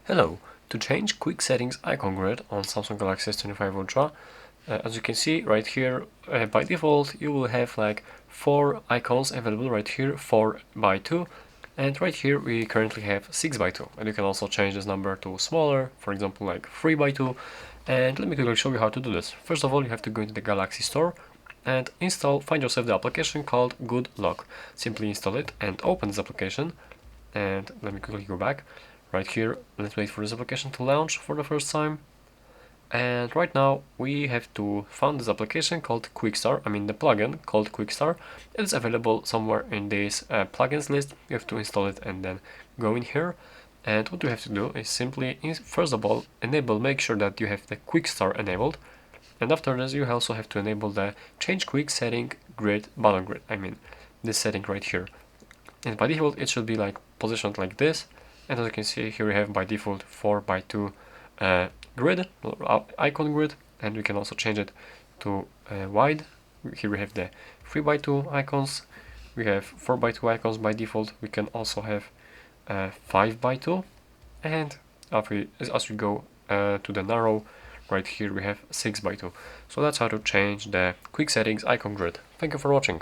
Hello! To change quick settings icon grid on Samsung Galaxy S25 Ultra, as you can see right here, by default you will have like 4 icons available right here, 4 by 2, and right here we currently have 6 by 2, and you can also change this number to smaller, for example like 3 by 2, and let me quickly show you how to do this. First of all, you have to go into the Galaxy Store and find yourself the application called Good Lock. Simply install it and open this application, and let me quickly go back. Right here, let's wait for this application to launch for the first time. And right now we have to find this application called Quickstar, the plugin called Quickstar. It's available somewhere in this plugins list. You have to install it and then go in here. And what you have to do is simply, first of all, make sure that you have the Quickstar enabled. And after this, you also have to enable the Change Quick Setting Grid button grid. This setting right here. And by default, it should be like positioned like this. And as you can see, here we have by default 4 by 2 grid, icon grid, and we can also change it to wide. Here we have the 3 by 2 icons, we have 4 by 2 icons by default, we can also have 5 by 2, and as we go to the narrow, right here we have 6 by 2. So that's how to change the quick settings icon grid. Thank you for watching.